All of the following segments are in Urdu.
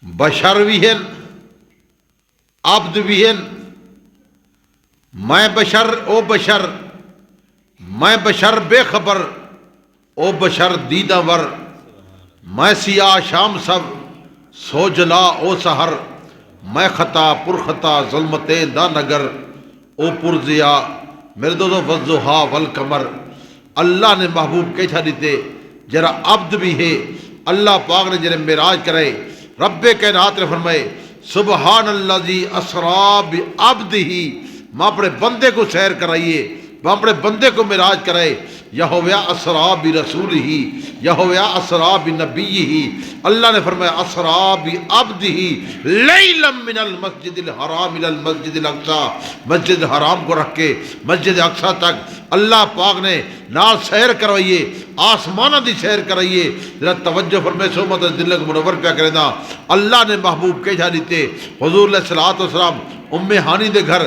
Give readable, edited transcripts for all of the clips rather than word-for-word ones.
بشر بھی ہیں عبد بھی ہیں. میں بشر او بشر، میں بشر بے خبر او بشر دیدہ ور. میں سیاہ شام سب سو جلا او سحر. میں خطا پر خطا ظلمت دا نگر او پر ضیا میرے دو وضحا والقمر. اللہ نے محبوب کیسا دیتے جرا عبد بھی ہے. اللہ پاک نے جنہیں معراج کرے، رب کائنات نے فرمائے سبحان اللذی اسرا بعبدہ، میں اپنے بندے کو سیر کرائیے، میں اپنے بندے کو معراج کرائے. یہوہ اسرا برسولہ، یہوہ اسرا بنبیہ. اللہ نے فرمایا اسرا بعبدہ لیلا من المسجد الحرام الى المسجد الاقصی، مسجد حرام کو رکھ کے مسجد اقصی تک اللہ پاک نے نال سیر کروائیے، آسمانہ دی سیر کرائیے. ذرا توجہ فرمائے سومت دل کو منور پیا کرے نا. اللہ نے محبوب کے جا دیتے حضور علیہ السلام ام ہانی دے گھر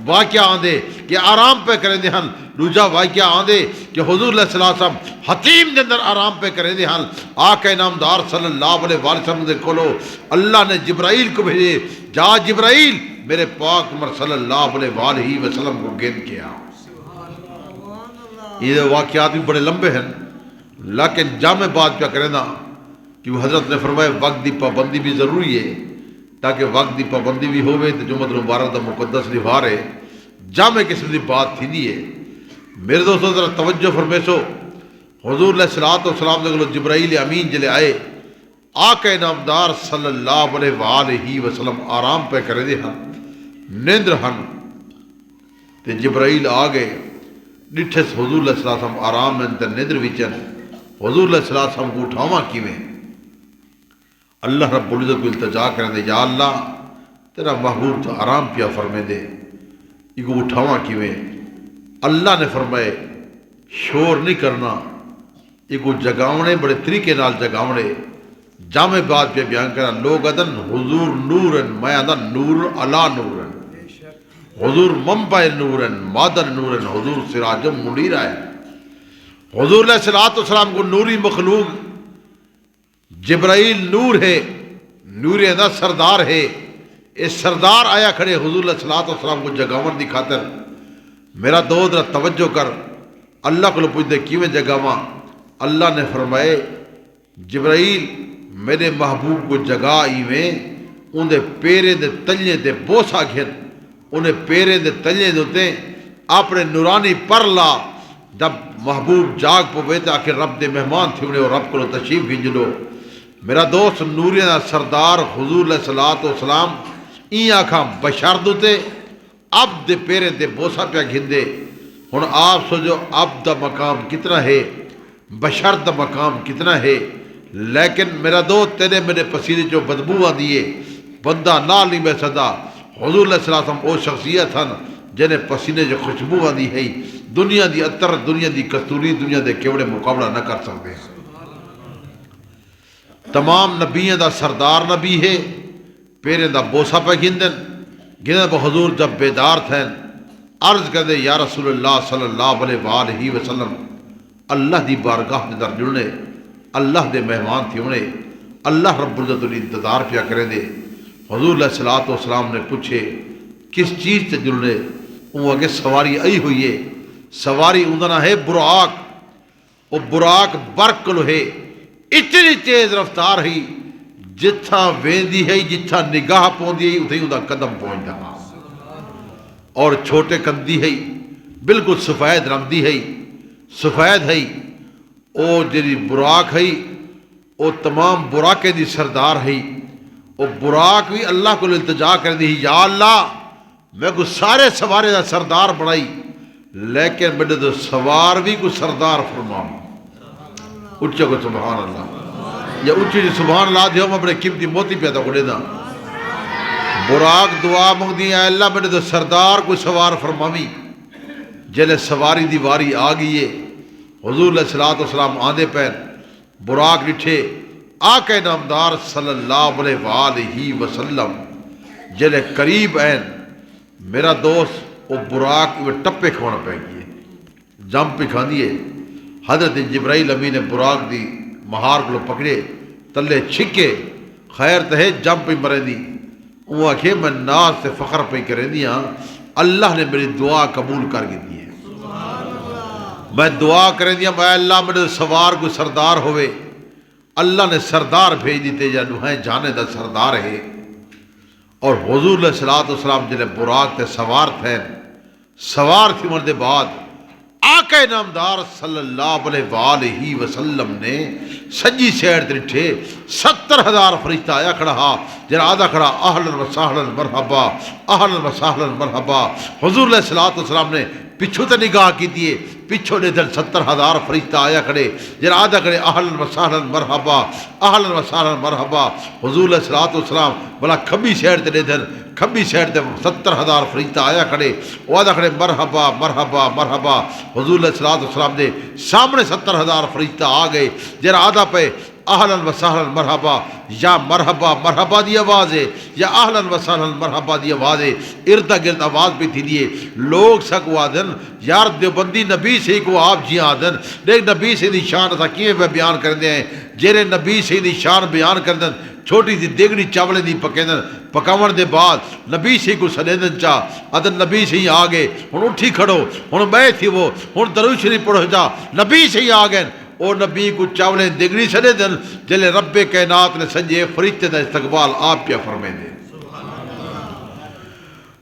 واقعہ آندے کہ آرام پہ کریں دے ہن. دوجا واقعہ آندے کہ حضور علیہ السلام حتیم دے اندر آرام پہ کریں دے ہن. آقا انعامدار صلی اللہ علیہ وسلم دے کولو اللہ نے جبرائیل کو بھیجے، جا جبرائیل میرے پاک عمر صلی اللہ علیہ وسلم کو گن کے آؤ. یہ واقعات بھی بڑے لمبے ہیں لیکن جامع بات پہ کریں نا کہ حضرت نے فرمایا وقت دی پابندی بھی ضروری ہے تاکہ وقت دی پابندی بھی ہوئے تو جمعۃ المبارک دا مقدس نبھارے. جامع قسم دی بات تھی نہیں ہے. میرے دوستوں ذرا توجہ فرمیسو. حضور علیہ السلام نے جبرائیل امین جلے آئے، آقا انعامدار صلی اللہ علیہ وسلم آرام پہ کرے دے ہن، نیندر ہن تے جبرائیل آ گئے ڈٹھے حضور علیہ السلام آرام میں تے نیندر وچن. حضور علیہ السلام کو اٹھاواں کیویں؟ اللہ رب العزت کو التجا کریں دے یا اللہ تیرا محبوب تو آرام پیا فرمے دے، یہ کو اٹھاواں کیویں؟ اللہ نے فرمائے شور نہیں کرنا، یہ کو جگاونے بڑے طریقے نال جگاونے. جامع بات پہ بیان کرنا لوگ ادن حضور نورن، میں ادن نور علا نورن، حضور منبع نورن مادر نورن، حضور سراجم منیر ہے. حضور علیہ السلام کو نوری مخلوق جبرائیل نور ہے، نور دا سردار ہے. اس سردار آیا کھڑے حضور علیہ السلام کو جگاون دی خاطر. میرا دوست توجہ کر، اللہ کو پوچھ دے کیویں جگاواں؟ اللہ نے فرمائے جبرائیل میرے محبوب کو جگا ایویں اندے پیرے دے تلیے دے بوسا گھن، انہیں پیرے دے تلیے دوتے اپنے نورانی پر لا. جب محبوب جاگ پوے تے آخر رب دے مہمان تھی انہیں اور رب کو تشریف بھیجلو. میرا دوست نوریہ دا سردار حضور علیہ السلام این آکھاں بشر دوتے عبد دے پیرے دے بوسا پیا گھندے. ہن آپ سوچو عبد دا مقام کتنا ہے، بشر دا مقام کتنا ہے. لیکن میرا دوست تیرے میرے پسینے جو بدبو آدیے بندہ نال نہیں بہ سکدا. حضور علیہ السلام او شخصیت ہن جنہیں پسینے جو خوشبو آدی ہے. دنیا دی عطر، دنیا دی کستوری، دنیا دے کیوڑے مقابلہ نہ کر سکتے. تمام نبیوں دا سردار نبی ہے، پیرے دا بوسا پہ گھندن گھندن پہ حضور جب بیدار تھے عرض کر دے یا رسول اللہ صلی اللہ علیہ وسلم اللہ دی بارگاہ دے در جڑنے، اللہ دے مہمان تھی انہیں اللہ رب العزت انتظار پیا کرے دے. حضور علیہ السلام نے پوچھے کس چیز سے جڑنے؟ وہ اگے سواری آئی ہوئی ہے، سواری اندنا ہے براق. وہ براق برق لو ہے، اتنی تیز رفتار ہی جتھا ویندی ہے جتھا نگاہ پوندی ہے اتھے اندھا قدم پہنچ جانا. اور چھوٹے کندی ہے بالکل سفید رنگ دی ہے، سفید ہے. او جری براق ہے او تمام براقے دی سردار ہے. او براق بھی اللہ کو التجا کر دی یا اللہ میں کو سارے سوارے دا سردار بڑھائی لیکن میرے تو سوار بھی کو سردار فرماؤں. اچھا کو سبحان اللہ یا اچھی جی سبحان اللہ دیو میں اپنے قیمتی موتی پیدا کرے دا. براق دعا مانگ دی اے اللہ میرے تو سردار کو سوار فرماوی. جلے سواری دی واری آ گئی ہے. حضور علیہ السلام آندے پیر براق ڈٹھے آقا نامدار صلی اللہ علیہ وسلم جلے قریب این میرا دوست وہ براق وہ ٹپے کھوانا پہ گئے جم پہ کھا دیے. حضرت جبرائیل امین نے براق دی مہار کو پکڑے تلے چھکے خیر تہے جم پہ مرے دی وہ آکھے میں ناز سے فخر پہ کریں دیا اللہ نے میری دعا قبول کر گئی دی ہے میں دعا کریں دیا میں اللہ میرے سوار کو سردار ہوئے اللہ نے سردار بھیج دیتے یا نوہیں جانے دا سردار ہے اور حضور علیہ السلام جنہیں براق تے سوار تھی مرد بعد آقا نامدار صلی اللہ علیہ وآلہ وسلم نے سجی سیڑ ترٹھے 70,000 فرشتہ آیا کھڑا ہا جنہا آدھا کھڑا اہلاً و سہلاً مرحبا اہلاً و سہلاً مرحبا حضور علیہ السلام نے پچھو تے نگاہ کی دیئے پچھو نے دل 70,000 فرشتہ آیا کھڑے جنہا آدھا کھڑے اہلاً و سہلاً مرحبا اہلاً و سہلاً مرحبا حضور علیہ السلام بلا کھبی سیڑ تے دل کھبی سیڑ تے 70,000 فرشتہ آیا کھڑے وہ آدھا کھڑے مرحبا مرحبا مرحبا حضور علیہ السلام دے سامنے 70,000 فرشتہ آ گئے جنہا آدھا پہ اہلاً و سہلاً مرحبا یا مرحبا مرحبا دی آواز ہے یا اہلاً و سہلاً مرحبا دی آواز ہے اردا گرد آواز بھی تھی دیئے لوگ سکو آدن یار دیوبندی نبی سے کو آپ جی آدن لیکن نبی سے دی شان تھا کیے میں بیان کر دیں جیرے نبی سے دی شان بیان کر دیں چھوٹی دی دیگڑی چاولے دی پکیدن پکاون دے بعد نبی سے کو سلیدن چاہ ادن نبی سے ہی آگے ہن اٹھی کھڑو ہن میں تھی وہ ہن درود شریف پڑھو جا نبی سے ہی آگئے اور نبی کو چاولیں دیگڑی سنے دن جلے رب کائنات نے سنجے فرشتے دا استقبال آپ کیا فرمائے دے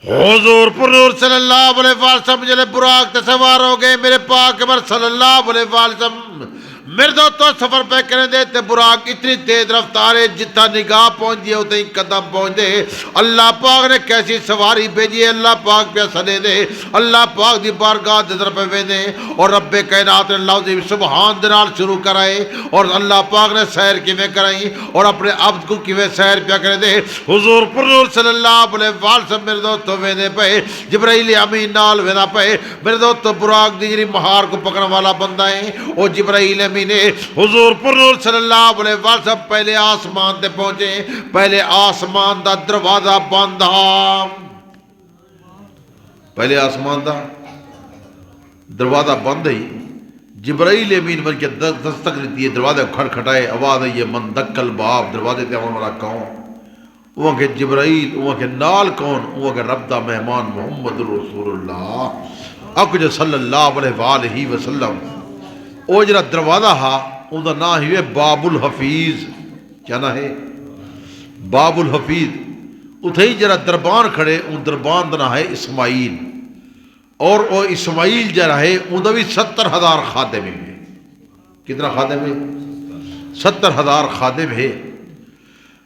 حضور پر نور صلی اللہ علیہ وسلم جلے براق تے سوار ہو گئے میرے پاک عمر صلی اللہ علیہ وسلم میرے دو تو سفر پہ کریں دے تے براق اتنی تیز رفتارے جتا نگاہ پہنچ دیا ہوتے ہی قدم پہنچ دے اللہ پاک نے کیسی سواری بھیجی اللہ پاک پہ سنے دے اللہ پاک دی بارگاہ دے پہ ویدے اور رب کائنات نے اللہ دی سبحان دنال شروع کرائے اور اللہ پاک نے سیر کیویں کرائیں اور اپنے عبد کو کیویں سیر پہ کریں دے حضور پر نور صلی اللہ علیہ وسلم میرے دو تو ویدے پہ جبرائیل امین نال ویدہ پہ میرے دو تو براق دیگری مہار کو پکڑنے والا بندہ ہے اور جبرائیل امین نے حضور پر نور صلی اللہ علیہ وسلم پہلے آسمان تے پہنچے پہلے آسمان دا دروازہ بندھا پہلے آسمان دا دروازہ بند ہی جبرائیل امین بن کے دستک دیتی ہے دروازہ کھڑ کھٹائے آواز ہے من دکل باب دروازے تے آن والا کون وہ کہ جبرائیل وہ کہ نال کون وہ کہ رب دا مہمان محمد رسول اللہ اکجہ صلی اللہ علیہ وآلہ وسلم او جرا دروازہ ہا ان دا نام ہے باب الحفیظ کیا نام ہے باب الحفیظ اتھے ہی جرا دربان کھڑے ان دربان دا نام ہے اسماعیل اور او اسماعیل جرا ہے ان دا بھی 70,000 خادم ہے کتنا خادم ہے 70,000 خادم ہے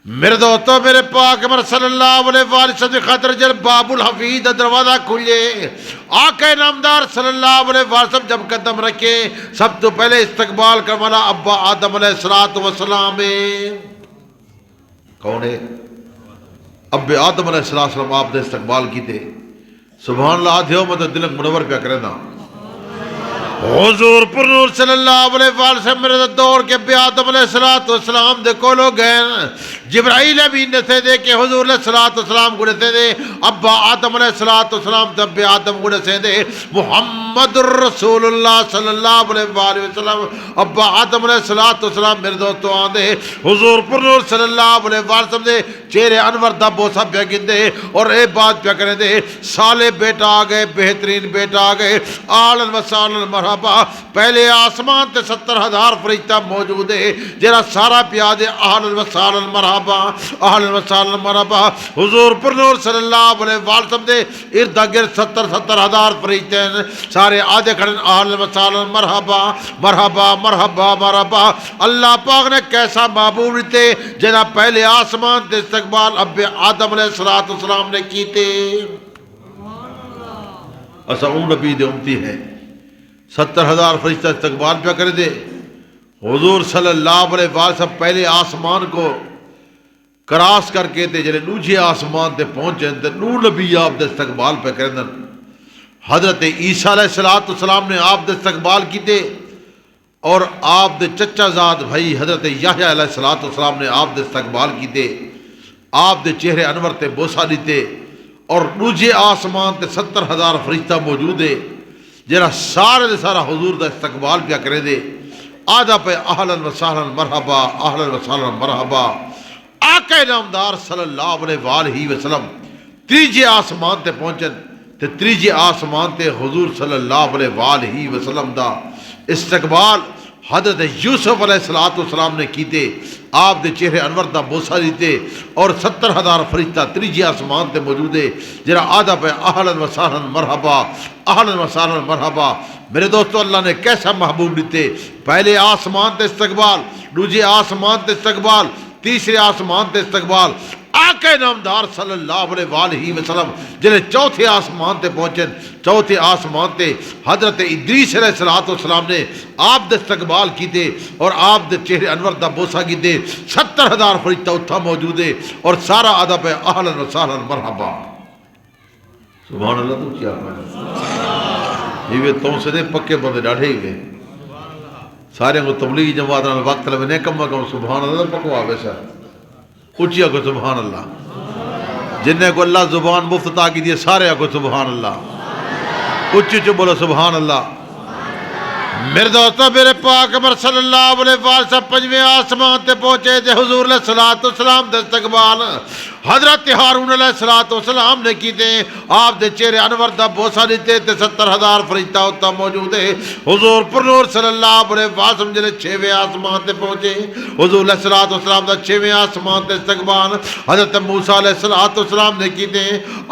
میرے دوستو میرے پاک عمر صلی اللہ علیہ وسلم خاطر جب باب الحفیظ دروازہ کھلے آقا نامدار صلی اللہ علیہ وسلم جب قدم رکھے سب تو پہلے استقبال کرنے والا ابا آدم علیہ السلام کون ہے اب آدم علیہ السلام آپ نے استقبال کی تھے سبحان اللہ آدھے ہو مطلب دلک منور پہ کرے نا حضور پر نور صلی اللہ علیہ وسلم میرے دور کے بے آدم علیہ السلام دے کولو گئے جبرائیل امین نے سے دے کہ حضور علیہ السلام گنے سے دے ابا آدم علیہ السلام تب بے آدم گنے سے دے محمد الرسول اللہ صلی اللہ علیہ وسلم ابا آدم علیہ السلام میرے دوستو آن دے حضور پر نور صلی اللہ علیہ وسلم دے چہرے انور دا بوسا پہ گن دے اور اے بات پہ کرے دے سالے بیٹا آگئے بہترین بیٹا آگئے آلن و سالن مرحبا پہلے آسمان تے 70,000 فرشتہ موجود ہے جرا سارا پیادے آلن و سالن مرحبا آلن و سالن مرحبا حضور پر نور صلی اللہ علیہ وسلم دے ارد گرد 70,000 فرشتے ہیں سارے آدھے کھڑن آلن و سالن مرحبا مرحبا مرحبا مرحبا اللہ پاک نے کیسا محبوب رہتے جنا پہلے آسمان تے استقبال اب آدم علیہ السلام نے کیتے ایسا نبی دے امتی ہے 70,000 فرشتہ استقبال پہ کر دے حضور صلی اللہ علیہ وسلم پہلے آسمان کو کراس کر کے تے جلے نوجھے آسمان تے پہنچے تے نور نبی آپ دے استقبال پہ کر دیں حضرت عیسیٰ علیہ السلام نے آپ دے استقبال کی تے اور آپ دے چچا زاد بھائی حضرت یحییٰ علیہ السلام نے آپ دے استقبال کی تے آپ دے چہرے انور تے بوسا دیتے اور نوجھے آسمان تے 70,000 فرشتہ موجود ہے جرا سارے دے سارا حضور دا استقبال پیا کرے دے آدھا پہ اہلاً و سہلاً مرحبا اہلاً و سہلاً مرحبا آقا نامدار صلی اللہ علیہ وآلہ وسلم تیجے آسمان تے پہنچن تے تیجے آسمان تے حضور صلی اللہ علیہ وآلہ وسلم دا استقبال حضرت یوسف علیہ السلام نے کیتے. آپ دے چہرے انور دا بوسا دیتے اور 70,000 فرشتہ تیجے آسمان تے موجود ہے جرا آدھا پہ اہلاً و سہلاً مرحبا اہلاً و سہلاً مرحبا. میرے دوستو اللہ نے کیسا محبوب دیتے. پہلے آسمان تے استقبال, دوسرے آسمان تے استقبال, تیسرے آسمان تے استقبال. آقا نامدار صلی اللہ علیہ وآلہ وسلم جنہیں چوتھے آسمان تے پہنچن, چوتھے آسمان تے حضرت ادریس علیہ السلام نے آپ دے استقبال کیتے اور آپ دے چہرے انور دا بوسا کیتے. 70,000 فرشتہ اتھا موجود ہے اور سارا آدھا پہ اہلاً و سہلاً مرحبا. سبحان اللہ. تو کیا یہ تم سے دے پکے بندے ڈاڑھے ہی گئے سارے کو تبلیغی جماعت نال وقت لے نے کم کم سبحان اللہ پکوا ویسا اچھیا کو سبحان اللہ. جنہیں کو اللہ زبان مفت عطا کی دیے سارے کو سبحان اللہ. اچھی چو بولو سبحان اللہ. میرے دوستو میرے پاک عمر صلی اللہ علیہ وسلم پنجویں آسمان تے پہنچے تے حضور علیہ السلام دے استقبال حضرت ہارون علیہ السلام نے کیتے. آپ دے چہرے انور دا بوسا دیتے تے 70,000 فرشتہ اتھا موجود ہے. حضور پر نور صلی اللہ علیہ وسلم جنہیں 6ویں آسمان تے پہنچے حضور علیہ السلام دا 6ویں آسمان تے استقبال حضرت موسیٰ علیہ السلام نے کیتے.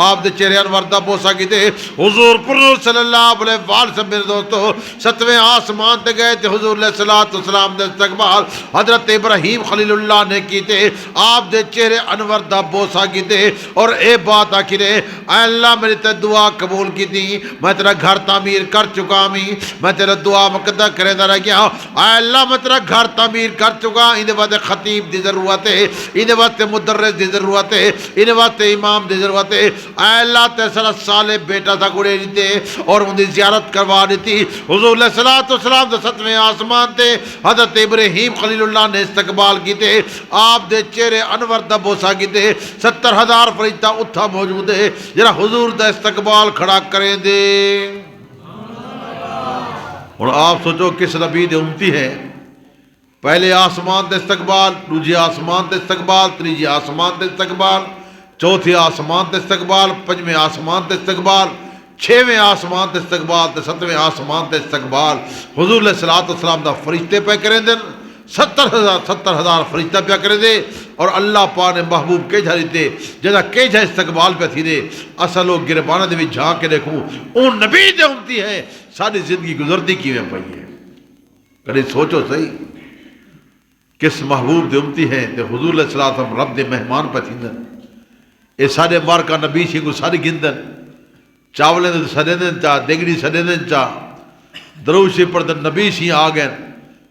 آپ دے چہرے انور دا بوسا کیتے. حضور پر نور صلی اللہ علیہ وسلم میرے دوستو 7ویں آسمان تے گئے تے حضور علیہ السلام دے استقبال حضرت ابراہیم خلیل اللہ نے کیتے. آپ دے چہرے انور دا بوسا کیتے اور اے بات آکھی رہے اے اللہ میری تے دعا قبول کی دی. میں تیرا گھر تعمیر کر چکا می, میں تیرا دعا مقدر کرے دا رہ گیا. اے اللہ میں تیرا گھر تعمیر کر چکا. اندے واسطے خطیب دی ضرورت ہے, اندے واسطے مدرس دی ضرورت ہے, اندے واسطے امام دی ضرورت ہے. اے اللہ تے سارا صالح بیٹا تھا گڑے دیتے اور ان دی زیارت کروا دیتی. حضور علیہ السلام دے 7ویں آسمان تے حضرت ابراہیم خلیل اللہ نے استقبال کیتے. آپ دے چہرے انور دا بوسا کیتے. 70,000 فرشتہ اتھا موجود ہے جرا حضور دا استقبال کھڑا کریں دے. اور آپ سوچو کس نبی دے امتی ہے. پہلے آسمان دے استقبال, دوسرے آسمان دے استقبال, تیسرے آسمان دے استقبال, چوتھے آسمان دے استقبال, پنجویں آسمان دے استقبال, 6ویں آسمان تے استقبال تے 7ویں آسمان تے استقبال. حضور علیہ السلام دا فرشتے پہ کریں دن 70,000 فرشتہ پہ کریں دے اور اللہ پاک نے محبوب کے جھا دیتے جیسا کے جھا استقبال پہ تھی دے. اصل لوگ گربانہ دے بھی جھانک کے دیکھوں اون نبی دے امتی ہے ساری زندگی گزرتی کی میں پئی ہے. کبھی سوچو صحیح کس محبوب دے امتی ہیں تے حضور علیہ السلام رب دے مہمان پہ تھی دن. اے سارے مار کا نبی سی کو ساری گندن چاولیں دے سڑے دن چاہ دیگڑی سڑے دن چاہ دروشی پر دن نبی سی آگئن.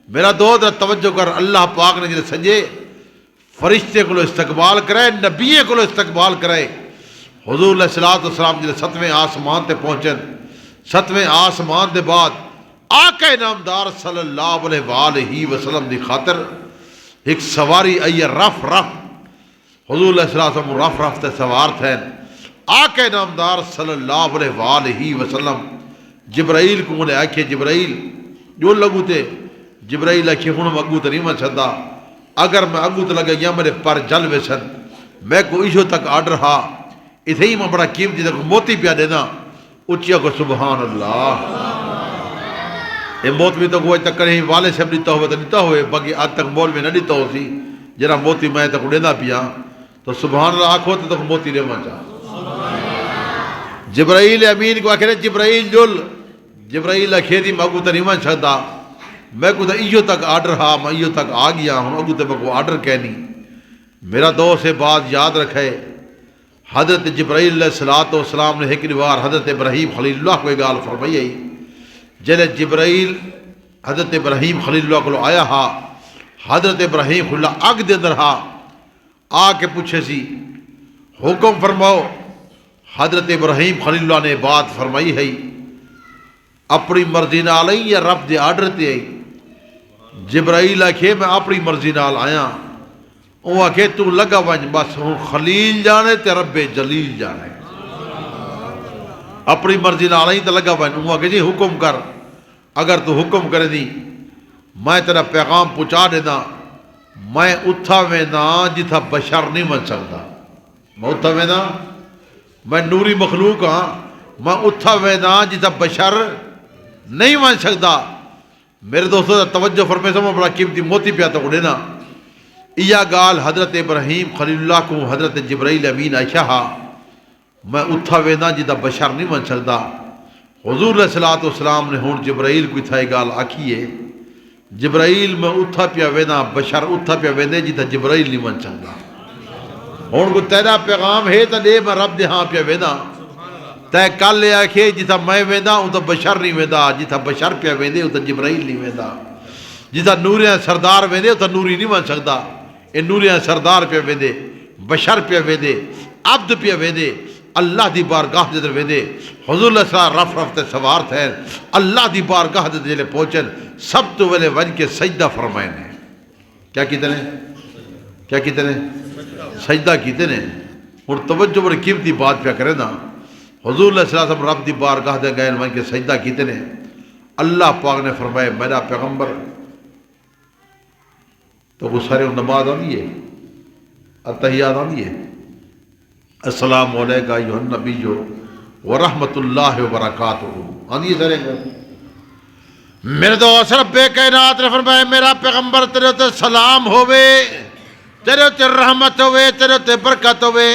میرا دوست توجہ کر اللہ پاک نے جنہیں سنجے فرشتے کو استقبال کرائے, نبی کو استقبال کرائے. حضور علیہ السلام جنہیں 7ویں آسمان تے پہنچن. 7ویں آسمان دے بعد آقا نامدار صلی اللہ علیہ وآلہ وسلم دی خاطر ایک سواری آئی رف حضور علیہ السلام رف تے سوار تھے. آقا نامدار صلی اللہ علیہ وآلہ وسلم جبرائیل کو انہیں آکھے جبرائیل جو لگو تے جبرائیل آکھے ہوں میں اگو تریمہ چھتا اگر میں اگو تے لگا یا میرے پر جل ویسن میں کو ایشو تک آڈر ہا اتھے ہی میں بڑا قیمتی تک موتی پیا دینا. اچھیا کو سبحان اللہ. یہ موت بھی تو کوئی تک کریں والے سے دیتا ہوئے تو دیتا ہوئے باقی آج تک مول میں نہ دیتا ہو سی جرا موتی میں تک دینا پیا تو سبحان اللہ آنکھوں تک موتی ریما چاہ. جبرائیل امین کو آخر جبرائیل جل جبرائیل کھیتی میں اگو تریمہ چھتا میں کو تا ایو تک آڈر ہا میں ایو تک آ گیا ہوں اگو تے میں کو آڈر کہنی. میرا دو سے بات یاد رکھے حضرت جبرائیل علیہ السلام نے ایک بار حضرت ابراہیم خلیل اللہ کو گال فرمائی ہے. جلے جبرائیل حضرت ابراہیم خلیل اللہ کو آیا ہا حضرت ابراہیم خلیل اللہ اگ دے اندر ہا آ کے پوچھے سی حکم فرماؤ. حضرت ابراہیم خلیل اللہ نے بات فرمائی ہے اپنی مرضی نال آئی یا رب دے آرڈر تے آئی. جبرائیل آکھے میں اپنی مرضی نال آیا. وہ آکھے تو لگا ونج بس ہوں خلیل جانے تے رب جلیل جانے. اپنی مرضی نال آئی تو لگا ونج. وہ آکھے جی حکم کر اگر تو حکم کرے دی میں تیرا پیغام پہنچا دینا میں اتھا وینا جتھا بشر نہیں من سکتا. میں اتھا وینا، میں نوری مخلوق ہاں، میں اتھا وینا جتھا بشر نہیں من سکتا. میرے دوستوں توجہ فرمائے سمو بڑا قیمتی موتی پیا تو اڑینا. یہ گال حضرت ابراہیم خلیل اللہ کو حضرت جبرائیل امین عائشہ میں اتھا وینا جتھا بشر نہیں من سکتا. حضور علیہ السلام نے ہون جبرائیل کو اتھا یہ گال آکھی ہے، جبرائیل میں اتھا پیا وینا بشر اتھا پیا ویندے جتھا جبرائیل نہیں من سکتا. ہون کو تیرا پیغام ہے تا دے میں رب دے ہاں پیا وینا. تے کل لے آکھے جتھا میں ویندا اتھا بشر نہیں ویندا، جتھا بشر پیا ویندے اتھا جبرائیل نہیں ویندا. جتھا نوریاں سردار ویندے اتھا نوری نہیں من سکتا. اے نوریاں سردار پیا ویندے، بشر پیا ویندے، عبد پیا ویندے، اللہ دی بارگاہ جدر ویندے. حضور علیہ السلام رف رفتے سوار تھے، اللہ دی بارگاہ جدر جلے پہنچن سب تو ویلے ون کے سجدہ فرمائے نے. کیا کیتے نے؟ کیا کیتے نے؟ سجدہ کیتے نے. اور توجہ بڑی قیمتی بات پیا کرے نا. حضور علیہ السلام رب دی بارگاہ دے گئے ون کے سجدہ کیتے نے. اللہ پاک نے فرمائے میرا پیغمبر تو وہ سارے نماز آنی ہے، اتحیات آنی ہے. السلام علیکہ ایھا النبی ورحمت اللہ وبرکاتہ آنی ہے سارے. میرے دوست رب کائنات نے فرمایا میرا پیغمبر تیرے تے سلام ہوئے، تیرے تے رحمت ہوئے، تیرے تے برکت ہوئے.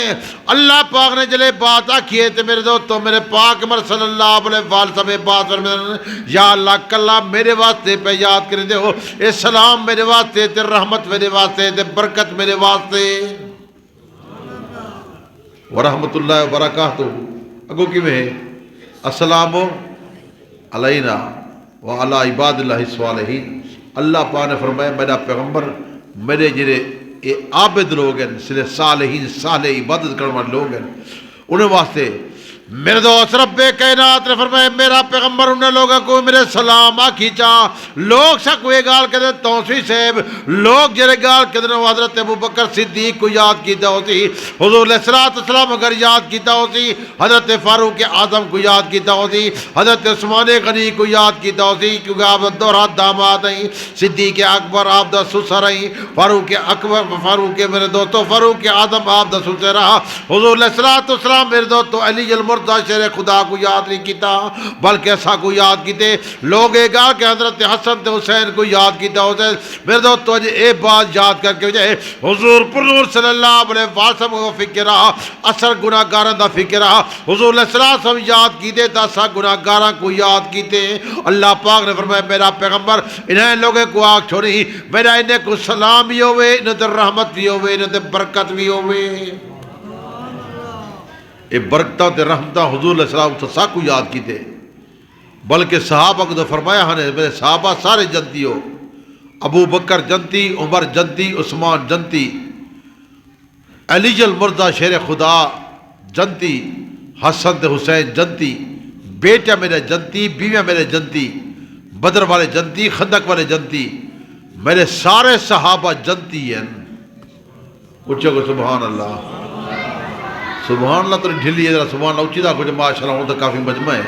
اللہ پاک نے جلے بات آکھیے تے میرے دوستو میرے پاک مر صلی اللہ علیہ وسلم بات فرمائے یا اللہ کلا میرے واسطے پہ یاد کریں دے ہو. اے سلام میرے واسطے، تے رحمت میرے واسطے، تے برکت میرے واسطے. ورحمت اللہ وبرکاتہ اگو کی میں السلام علینا وعلی عباد اللہ الصالحین. اللہ پاک نے فرمایا میرا پیغمبر میرے جنہیں عابد لوگ ہیں، صالحین صالح عبادت کرنے والے لوگ ہیں، انہیں واسطے میرے دوست رب کائنات نے فرمایا میرا پیغمبر انہیں لوگوں کو میرے سلام آکھی چاہ. لوگ سا کوئی گال کہتے توسی صاحب، لوگ جرے گال کہتے ہیں حضرت ابو بکر صدیق کو یاد کیتا ہوتی، حضور علیہ السلام اگر یاد کیتا ہوتی، حضرت فاروق اعظم کو یاد کیتا ہوتی، حضرت عثمان غنی کو یاد کیتا ہوتی کیونکہ آپ دورات داماد ہیں، صدیق اکبر آپ دا سسر ہیں، فاروق اکبر فاروق میرے دوستو فاروق اعظم آپ دا سسر رہا. حضور علیہ السلام میرے دوستو علی المرتضی شیر خدا کو یاد نہیں کیتا بلکہ ایسا کو یاد کیتے. لوگ اے گا کہ حضرت حسن تے حسین کو یاد کیتا ہوتے. میرے دوستو اے بات یاد کر کے وجہ حضور پرنور صلی اللہ علیہ وسلم کو فکر رہا، اثر گناہگاران دا فکر رہا. حضور علیہ السلام یاد کیتے تا سا گناہگاران کو یاد کیتے. اللہ پاک نے فرمایا میرا پیغمبر انہیں لوگوں کو آگ چھوڑی، میرا انہیں کو سلام بھی ہوئے، انہیں تے رحمت بھی ہوئے، انہیں تے برکت بھی ہوئے. اے برکتہ تے رحمتہ حضور علیہ السلام تسا کو یاد کیتے. بلکہ صحابہ کو تو فرمایا ہنے میرے صحابہ سارے جنتی ہو، ابو بکر جنتی، عمر جنتی، عثمان جنتی، علی المرتضی شیر خدا جنتی، حسن تے حسین جنتی، بیٹا میرے جنتی، بیویاں میرے جنتی، بدر والے جنتی، خندق والے جنتی، میرے سارے صحابہ جنتی ہیں. اچھا کو سبحان اللہ، سبحان اللہ. تو ڈھلی ہے ذرا سبحان اللہ اچھی دا کچھ ماشاءاللہ ہوں تو کافی مجمع ہے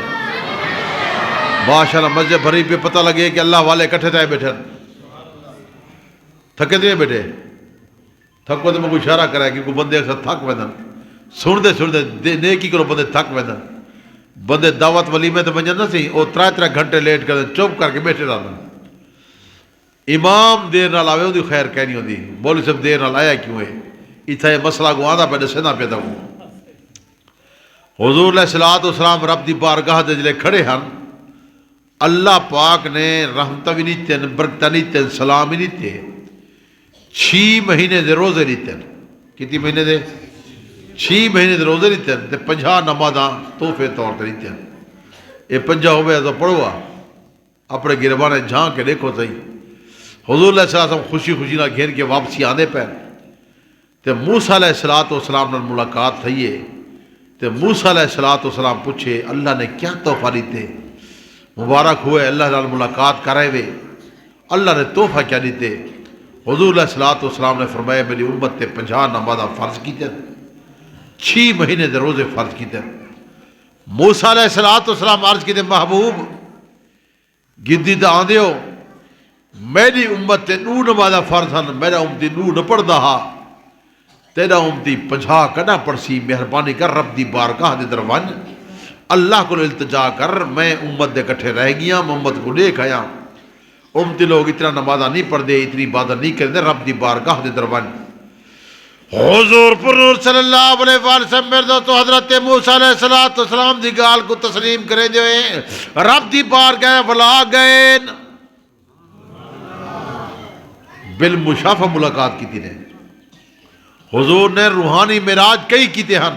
ماشاءاللہ. مسجد بھری پہ پتہ لگے کہ اللہ والے کٹھے تھے بیٹھے تھکے دے بیٹھے تھکو تو میں کوئی اشارہ کرا ہے کہ کوئی بندے ایک ساتھ تھک ویندن سن دے نیکی کرو بندے تھک ویندن. بندے دعوت ولیمے تو بنجن نہ سی وہ 3 گھنٹے لیٹ کر چپ کر کے بیٹھے رہنا. امام دیر نال آوے ہوندی خیر کہنی ہوندی، مولوی صاحب دیر نال آیا کیوں ہے اتھا یہ مسئلہ کو آدھا پہ دسنا پیدا ہوں. حضور علیہ السلام رب دی بارگاہ دے جلے کھڑے ہن. اللہ پاک نے رحمتہ بھی نہیں تین، برکتہ نہیں تین، سلام ہی نہیں تین. 6 مہینے دے روزے نہیں تین. کتنی مہینے دے؟ 6 مہینے دے روزے نہیں تین. تے 50 نمازاں تحفے طور تے نہیں تین. یہ 50 ہوئے تو پڑھوا اپنے گربانے جھان کے دیکھو صحیح. حضور علیہ السلام خوشی خوشی نہ گھیر کے واپسی آنے پہ تے موسیٰ علیہ السلام نے ملاقات تھئیے. تے موسیٰ علیہ السلام پوچھے اللہ نے کیا تحفہ دیتے؟ مبارک ہوئے اللہ نے ملاقات کرے ہوئے، اللہ نے تحفہ کیا دیتے؟ حضور علیہ السلام نے فرمایا میری امت تے 50 نمازاں فرض کیتے، 6 مہینے دے روزے فرض کیتے. موسیٰ علیہ السلام عرض کیتے محبوب گدی دا آندے ہو میری امت تے نو نمازہ فرض ہن، میرا امتی نو نہ پڑھ دہا، تیرا امتی 50 کنا پڑسی، مہربانی کر رب دی بارگاہ دے درون اللہ کو التجا کر، میں امت دے کٹھے رہ گیا، میں امت کو دیکھ آیا، امتی لوگ اتنا نمازہ نہیں پڑھ دے، اتنی عبادت نہیں کر دے رب دی بارگاہ دے درون۔ حضور پر نور صلی اللہ علیہ وسلم میرے دوستو حضرت موسیٰ علیہ السلام دی گال کو تسلیم کرے جو رب دی بارگاہ بلا گئے، بالمشافہ ملاقات کی تھی نے۔ حضور نے روحانی معراج کئی کیتے ہیں،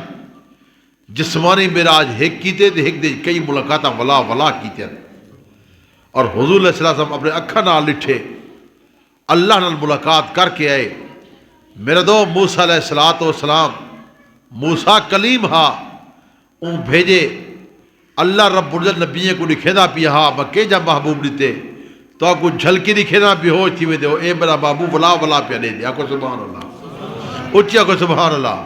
جسمانی معراج ایک کیتے تھے، ایک دے کئی ملاقاتاں ولا کیتے ہیں، اور حضور علیہ السلام اپنے اکھا نال لٹھے اللہ نال ملاقات کر کے آئے۔ میرے دو موسیٰ علیہ السلام موسیٰ کلیم ہا، اون بھیجے اللہ رب العزت نبیوں کو لکھے دا پیا ہا، مکے جا محبوب لیتے تو کو جھلکی لکھے نا بھی ہو تھی میں دے اے میرا محبوب ولا پیا لے دیا کو سبحان اللہ، اچھا کو سبحان اللہ۔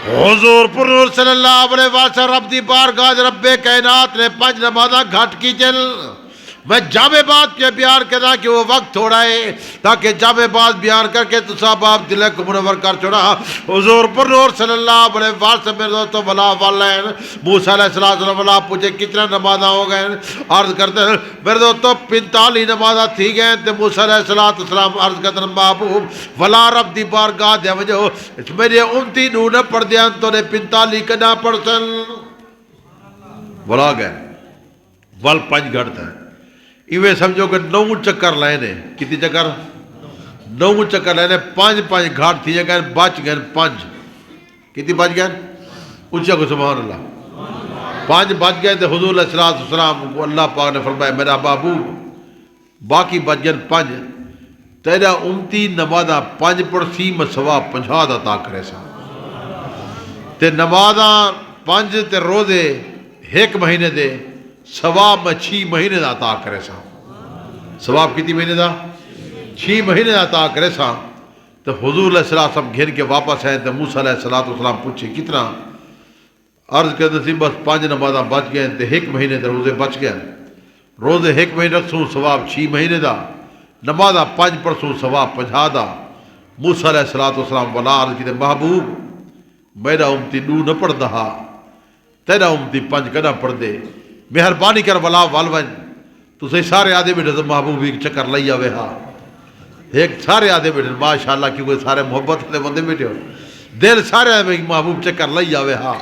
حضور پر نور صلی اللہ علیہ وسلم رب دی بارگاہ رب کائنات نے 5 نمازاں گھٹ کی چل، میں جامع بات کے بیان کرنا کہ وہ وقت تھوڑا ہے تاکہ جامع بات بیان کر کے تو صاحب آپ دلے کو منور کر چھوڑا۔ حضور پر نور صلی اللہ علیہ وسلم میرے دوستو ولا والین موسیٰ علیہ السلام ولا پوچھے کتنا نمازاں ہو گئے، عرض کرتے ہیں میرے دوستو 45 نمازاں تھی گئے تے موسیٰ علیہ السلام عرض کرتے ہیں محبوب ولا رب دی بارگاہ دے وجہ میرے امتی نو نہ پڑھ دیا تو نے 45 کنا پڑھ سن ولا گئے ول 5 گھڑتا ہے۔ ایوے سمجھو کہ 9 چکر لینے، کتنی چکر 9 چکر لینے، 5 گھاٹ تھی گئے، بچ گئے 5، کتنی بچ گئے اچھا کو سبحان اللہ 5 بچ گئے تھے۔ حضور علیہ السلام کو اللہ پاک نے فرمایا میرا محبوب باقی بچ گئے 5، تیرا امتی نمازاں 5 پڑسی میں ثواب 50 عطا کرے سا، تے نمازاں 5 تے روزے 1 مہینے دے ثواب میں 6 مہینے دا عطا کرے سا، ثواب کتنی مہینے دا 6 مہینے دا عطا کرے سا۔ تو حضور علیہ السلام گھر کے واپس آئے تو موسیٰ علیہ السلام پوچھے کتنا، عرض کرتے تھی بس 5 نمازاں بچ گئے تو 1 مہینے دے روزے بچ گئے، روزے 1 مہینے رکھسوں ثواب 6 مہینے دا، نمازاں 5 پڑھسوں ثواب 50 دا۔ موسیٰ علیہ السلام والا عرض کیتے محبوب میرا امتی 2 نہ پڑھ دہا، تیرا امتی 5 کنا پڑھ دے، مہربانی کر ولا والون تو صحیح سارے آدھے بیٹھے تو محبوب ایک چکر لئی آوے ہاں، ایک سارے آدھے بیٹھے ماشاءاللہ کیونکہ سارے محبت والے بندے بیٹھے ہو دل سارے آدھے محبوب چکر لئی آوے ہاں،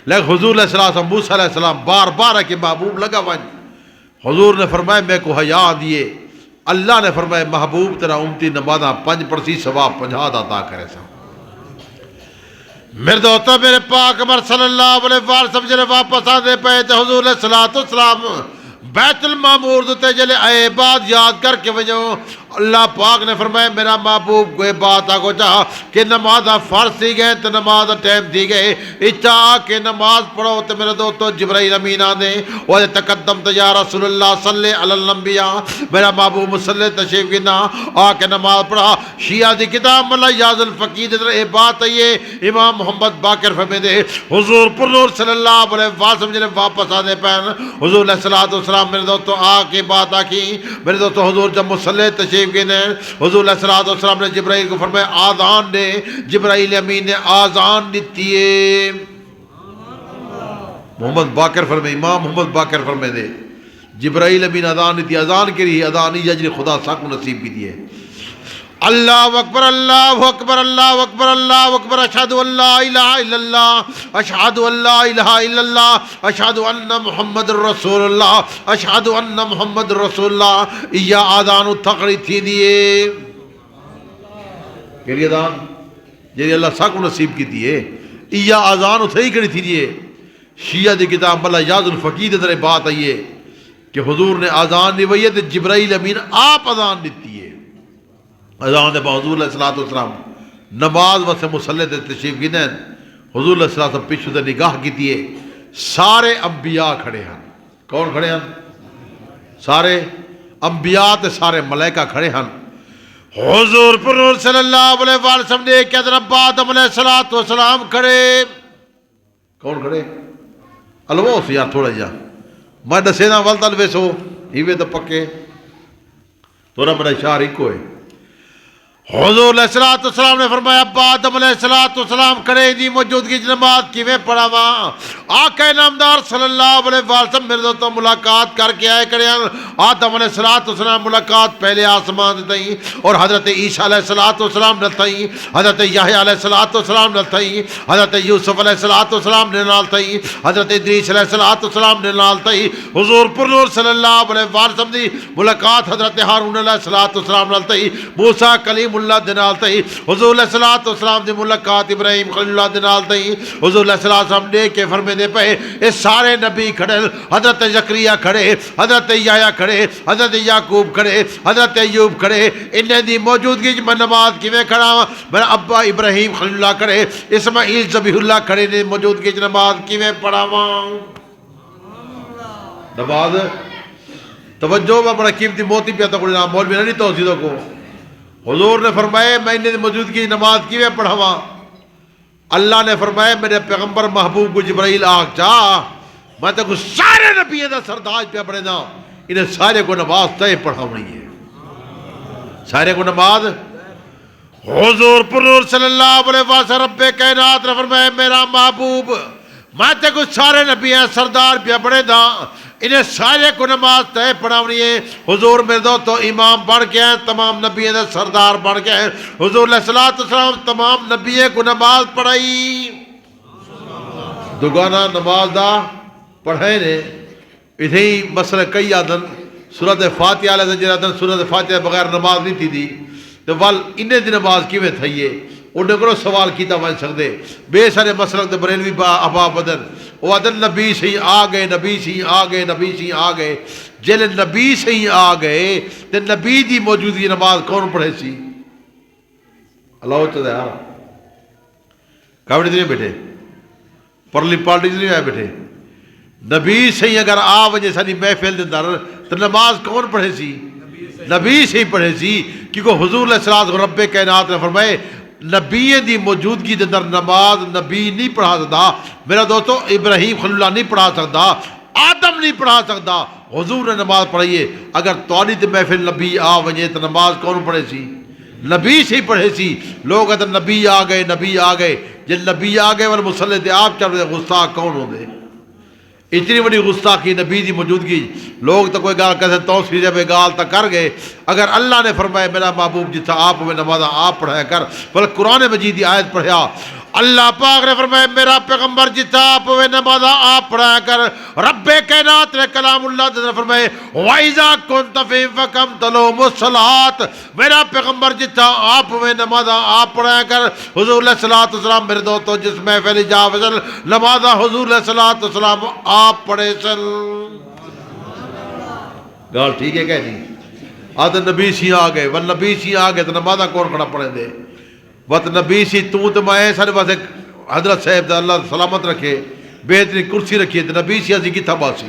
لیکن حضور علیہ السلام موسیٰ علیہ السلام بار بار ہے کہ محبوب لگا ون، حضور نے فرمایا میں کو حیا دیے، اللہ نے فرمایا محبوب تیرا امتی نمازاں 5 پڑسی ثواب 50 عطا کرے سا۔ میرے دوستو میرے پاک عمر صلی اللہ علیہ وسلم جنہیں واپس آدھے پہے تھے حضور علیہ السلام بیت المعمور دوتے جلے اے بات یاد کر کے وجہ اللہ پاک نے فرمایا میرا محبوب کوئی بات آگو چاہا کہ نمازہ فرض تھی گئے تو نمازہ ٹائم تھی گئے اچھا کہ نماز پڑھو تو میرے دوستو جبرائیل امین آدھے وہ تقدم تو یا رسول اللہ صلی علی الانبیاء میرا محبوب صلی تشریف گنا آکے نماز پڑھا۔ شیعہ دی کتاب ملا یاز الفقید اے بات ہے یہ امام محمد باقر فرمے دے حضور پر نور صلی اللہ علیہ وسلم جنہیں واپس آدھے پہن حضور علیہ السلام میرے دوستو آکے بات آکی میرے دوستو حضور جب مسلح تشریف گئے حضور علیہ السلام نے جبرائیل کو فرمایا آذان دے، جبرائیل امین نے آذان دیتی ہے، محمد باقر فرمائے امام محمد باقر فرمائے دے جبرائیل امین آذان دیتی، آذان کے لیے آذان ہی ججر خدا ساکھ نصیب کی دیئے۔ اللہ اکبر اللہ اکبر اللہ اکبر اللہ اکبر اشہد ان لا الہ الا اللہ اشہد ان لا الہ الا اللہ اشہد ان محمد رسول اللہ اشہد ان محمد رسول اللہ یا آذان تھکڑی تھی دیئے کہ لیے آذان جیسے اللہ ساکھ نصیب کی دیئے یا آذان صحیح کری تھی دیئے۔ شیعہ دی کتاب بلا یاز الفقید در بات آئیے کہ حضور نے آذان دی وئی ہے جبرائیل امین آپ آذان دیتی ہے، اذان دے حضور علیہ السلام نماز واسے مسلح تے تشریف گئے حضور علیہ السلام پیچھے تے نگاہ کی دیئے سارے انبیاء کھڑے ہیں، کون کھڑے ہیں؟ سارے انبیاء تے سارے ملائکہ کھڑے ہیں۔ حضور پر نور صلی اللہ علیہ وسلم نے ایک حضرت آدم علیہ السلام کھڑے، کون کھڑے؟ الوہ سے یار تھوڑا جا میں دسے نا والدال ویسو ہی وے تو پکے تو رب نے شاعر کو ہے حضور علیہ الصلوۃ والسلام نے فرمایا ابا آدم علیہ الصلوۃ والسلام کرے دی موجودگی نماز کیویں پڑھاواں آقا نامدار صلی اللہ علیہ وسلم میرے دوستوں ملاقات کر کے آئے کرے آدم علیہ الصلوۃ والسلام ملاقات پہلے آسمان تے تھئی اور حضرت عیسیٰ علیہ الصلوۃ والسلام نال تھئی حضرت یحییٰ علیہ الصلوۃ والسلام نال تھئی حضرت یوسف علیہ الصلوۃ والسلام نال تھئی حضرت ادریس علیہ الصلوۃ والسلام نال تھئی حضور پر نور صلی اللہ علیہ وسلم دی ملاقات حضرت ہارون علیہ الصلوۃ والسلام نال تھئی موسیٰ کلیم اللہ دنال تئی حضور علیہ الصلوۃ والسلام دی ملاقات ابراہیم خلیل اللہ دنال تئی حضور علیہ الصلوۃ والسلام نے کے فرمے دے پے اے سارے نبی کھڑے حضرت زکریا کھڑے حضرت یحییٰ کھڑے حضرت یعقوب کھڑے حضرت ایوب کھڑے انہاں دی موجودگی میں نماز کیویں کھڑاواں میرا ابا ابراہیم خلیل اللہ کھڑے اسماعیل ذبیح اللہ کھڑے نے موجودگی میں نماز کیویں پڑھاواں نماز توجہ میں بڑا قیمتی موتی پیا تو کوئی مولوی نہیں توحیدوں کو حضور نے فرمایا میں انہیں موجودگی نماز کیویں پڑھاواں اللہ نے فرمایا میرے پیغمبر محبوب کو جبرائیل آگ جا میں تو سارے نبیوں دا سرداج پہ پڑھے نا انہیں سارے کو نماز تے پڑھاونی ہے سارے کو نماز حضور پر نور صلی اللہ علیہ وسلم رب کائنات نے فرمایا میرا محبوب میں تو سارے نبیوں سردار پہ پڑھے نا انہیں سارے کو نماز تے پڑھاونی ہے حضور میرے دو تو امام بڑھ کے ہیں تمام نبیوں نے سردار بڑھ کے ہیں حضور علیہ الصلوۃ والسلام تمام نبیوں کو نماز پڑھائی دگانا نماز دا پڑھائے نے اتھے ہی مسئلہ کئی آدن سورۃ فاتحہ علیہ جنادن سورۃ فاتحہ بغیر نماز نہیں تھی دی تو وال انہیں دی نماز کیویں تھئیے انہیں کو سوال کیتا بن سکتے بے سارے مسلک دے بریلوی ابا بدن وہ عدل نبی سے ہی آ گئے نبی سے ہی آ گئے نبی سے ہی آ گئے جل نبی سے ہی آ گئے تو نبی دی موجودگی نماز کون پڑھے سی اللہ چاہتا ہے یار کابڑی نہیں بیٹھے پرلی پارٹی نہیں آئے بیٹھے نبی سے ہی اگر آ وجہ ساری محفل دے اندر تو نماز کون پڑھے سی نبی سے ہی پڑھے سی کیونکہ حضور علیہ الصلوۃ رب کائنات نے فرمائے نبی دی موجودگی دے اندر نماز نبی نہیں پڑھا سکتا میرا دوستو ابراہیم خلیل اللہ نہیں پڑھا سکتا آدم نہیں پڑھا سکتا حضور نے نماز پڑھائیے اگر توانی تے محفل نبی آ وجے تو نماز کون پڑھے سی نبی سے ہی پڑھے سی لوگ اگر نبی آ گئے جب نبی آ گئے والے مسلح تے آپ چل رہے گستاخ کون ہوں دے اتنی بڑی گستاخی نبی دی موجودگی لوگ تو کوئی گال کہتے توسیع جب گال تا کر گئے اگر اللہ نے فرمایا میرا محبوب جتا آپ میں نماز آپ پڑھایا کر بل قرآن مجید کی آیت پڑھیا اللہ پاک نے فرمایا میرا پیغمبر جتا آپ میں نماز آپ پڑھایا کر رب کائنات نے کلام اللہ نے فرمایا وَإِذَا كُنْتَ فِيهِمْ فَأَقِمْتَ لَهُمُ الصَّلَاةَ میرا پیغمبر جتا آپ میں نماز آپ پڑھایا کر حضور علیہ الصلوۃ والسلام میرے دوستو جس محفل جا وصل نماز حضور علیہ الصلوۃ والسلام آپ پڑھے چل گال ٹھیک ہے کہ نہیں آدھے نبی سی آ گئے ون نبی سی آ گئے تو نمازہ کون کھڑا پڑھے دے وقت نبی سی تو میں سارے پاس حضرت صاحب اللہ سلامت رکھے بہترین کرسی رکھیے تو نبی سی ازی کی تھا باسی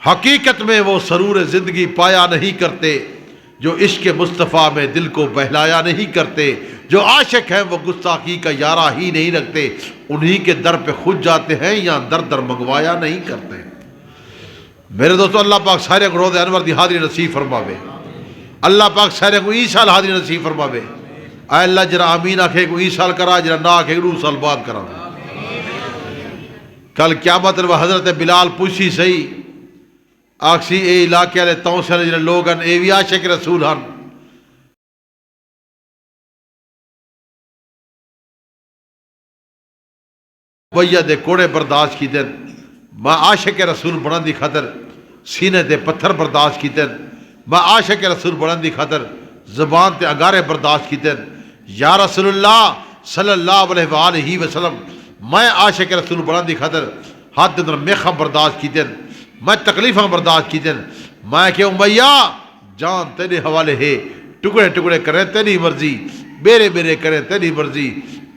حقیقت میں وہ سرور زندگی پایا نہیں کرتے جو عشق مصطفیٰ میں دل کو بہلایا نہیں کرتے جو عاشق ہیں وہ گستاخی کا یارہ ہی نہیں رکھتے انہی کے در پہ خود جاتے ہیں یا در در منگوایا نہیں کرتے میرے دوستو اللہ پاک سارے کو روز انور دی حاضری نصیب فرماوے اللہ پاک سارے کو 20 سال حاضری نصیب فرماوے اے اللہ جرا آمین آکھے کو 20 سال کرا جرا نہ آکھے 2 سال بعد کرا کل قیامت وہ حضرت بلال پوچھی صحیح آکسی اے علاقے والے تاؤں سے جڑے لوگ ہیں اے بھی عاشق رسول ہیں ویا دے کوڑے برداشت کی دن میں عاشق رسول بڑھن دی خاطر سینے تے پتھر برداشت کی دن میں عاشق رسول بڑھن دی خاطر زبان تے اگارے برداشت کی دن یا رسول اللہ صلی اللہ علیہ وآلہ وسلم میں عاشق رسول بڑھن دی خاطر ہاتھ دن میخہ برداشت کی دن میں تکلیفہ برداشت کی دن میں کہ امیہ جان تیرے حوالے ہے ٹکڑے ٹکڑے کریں تیری مرضی بیرے بیرے کریں تیری مرضی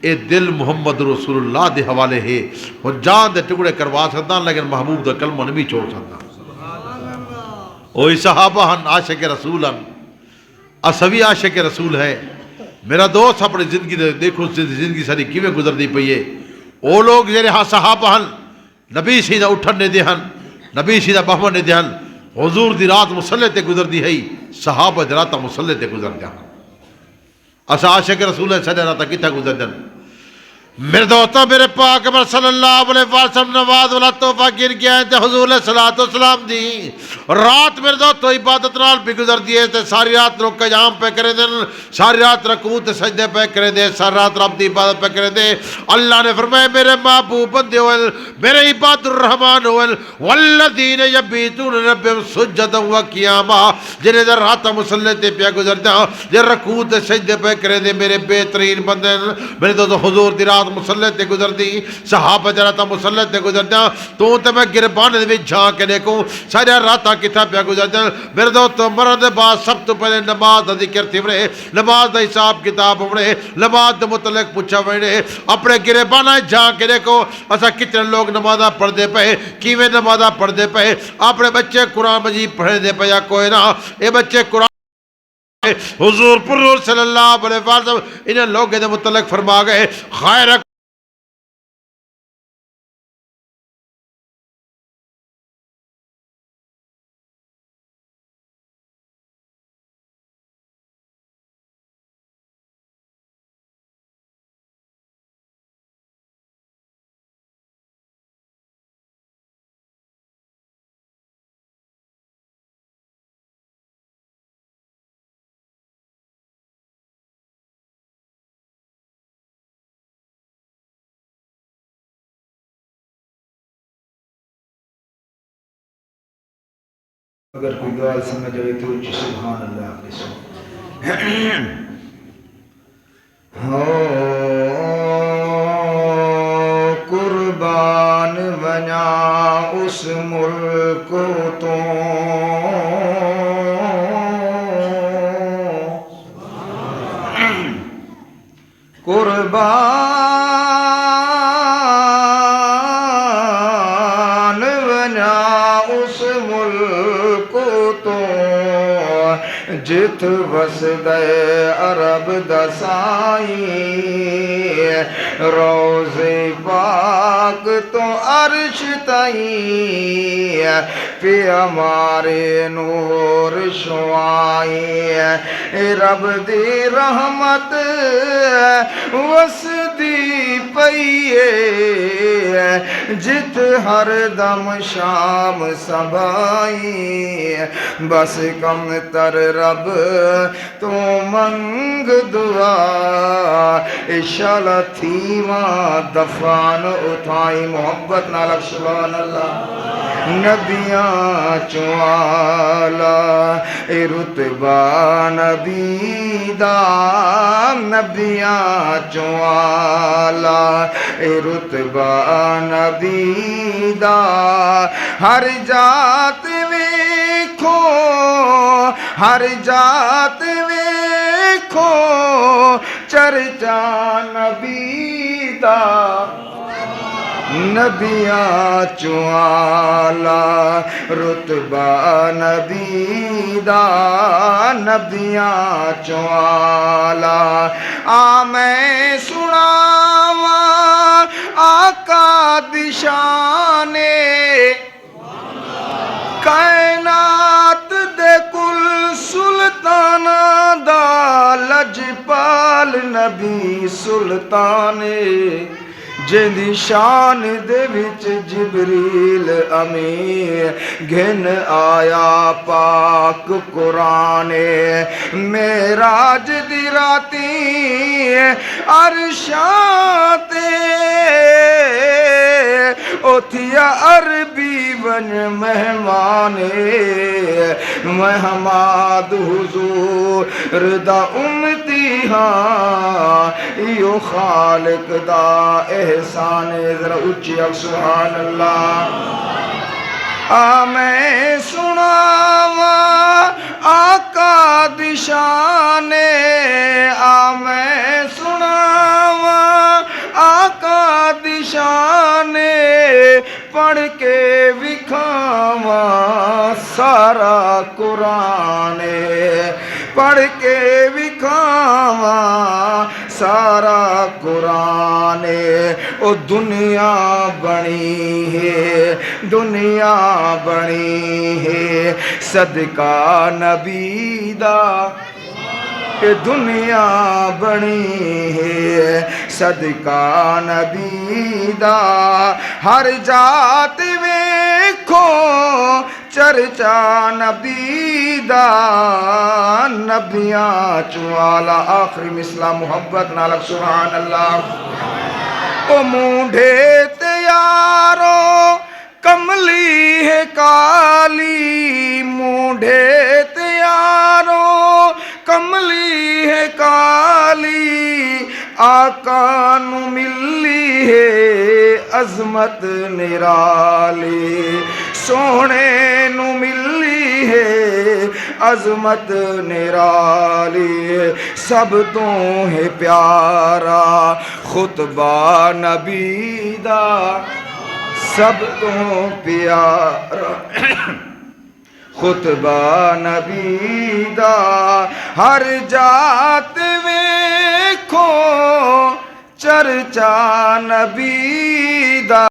اے دل محمد رسول اللہ دے حوالے ہے وہ جان دے ٹکڑے کروا سکتا لیکن محبوب دا کلمہ نہیں چھوڑ سکتا اوہی صحابہ ہن عاشق رسول ہن اصوی عاشق رسول ہے میرا دوست اپنی زندگی دے دیکھو زندگی ساری کیویں گزر دی پئی ہے او لوگ جڑے ہاں صحابہ ہن نبی سیدھا اٹھن نے دے ہن نبی سیدھا بہمن نے دے ہن حضور دی رات مصلی تے گزر دی ہے صحابہ جراتا مسلح تے گزر جان اسا عاشق رسول اللہ صلی اللہ علیہ وسلم کتھا گزر جان میرے دوستوں میرے پاک پر صلی اللہ علیہ وسلم نواز والا توفہ گر گیا ہے تے حضور علیہ السلام دی رات میرے دوستوں عبادت نال بھی گزر دیئے تے ساری رات روک قیام پہ کرے دیں ساری رات رکوع تے سجدے پہ کرے دے ساری رات رب دی عبادت پہ کرے دے اللہ نے فرمایا میرے محبوب بندے ہوئے میرے عباد الرحمن ہوئے والذین یبیتون ربهم سجدا و قیاما جنہیں در رات مسلح تے پیا گزر جا جن رکوع تے سجدے پہ کرے دے میرے بہترین بندے میرے دوستوں حضور دی رات مسلح تے گزر دی صحابہ جراتا مسلح تے گزر جا تو تے میں گربان دے وچ جھان کے دیکھوں ساری راتا کتھا پیا گزر جا میرے دوست مرد بعد سب تو پہلے نماز دا ذکر تھی وڑے نماز دا حساب کتاب وڑے نماز دے متعلق پوچھا وڑے اپنے گربان جھان کے دیکھو اسا کتنے لوگ نمازاں پڑھ دے پے کیویں نمازاں پڑھ دے پے اپنے بچے قرآن مجید پڑھ دے پے یا کوئی نہ اے بچے قرآن حضور پر صلی اللہ علیہ وسلم انہیں لوگ دے متعلق فرما گئے خیر اگر کوئی گال سمجھ آئے تو اچھی سبحان اللہ آپ کے سو قربان بنا اس ملک تو قربان جت وسدے عرب دسائی روز پاک تو عرش تائی پہ ہمارے نور شوائی رب دی رحمت وسدی پئیے جت ہر دم شام سبائی بس کم تر رب تو منگ دعا انشاءاللہ تھی ماں دفان اٹھائی محبت نالک سبحان اللہ نبیاں چوالا رتبہ نبی دا نبیاں چوالا رتبہ نبی دا ہر جات ویکھو ہر جات ویکھو چرچا نبی دا نبیاں چوالا رتبہ نبی دا نبیاں چوالا میں سناواں آقا دی شان کائنات دے کل سلطانہ دا لجپال نبی سلطان جیندی شان دے وچ جبریل امین گھن آیا پاک قرآن معراج دی راتی عرشاں تے اوتھیا عربی ون مہمان محمد حضور دا امتی ہاں ایو خالق دا احسان ذرا اچھی سبحان اللہ میں سناواں آقا دی شان میں سناواں آقا دی شان پڑھ کے وکھاواں سارا قرآن پڑھ کے وکھاواں سارا قرآن او دنیا بنی ہے دنیا بنی ہے صدقہ نبی دا کہ دنیا بنی ہے صدقہ نبی دا ہر جات ویکھو چرچا نبی دا نبیاں چوالا آخری مثلا محبت نالک سبحان اللہ او مونڈے تیارو کملی ہے کالی مونڈے تیارو کملی ہے کالی آقا نو ملی ہے عظمت نرالی سونے نو ملی ہے عظمت نرالی سب تو ہے پیارا خطبہ نبی دا سب تو پیارا خطبہ نبی دا ہر جات ویکھو چرچا نبی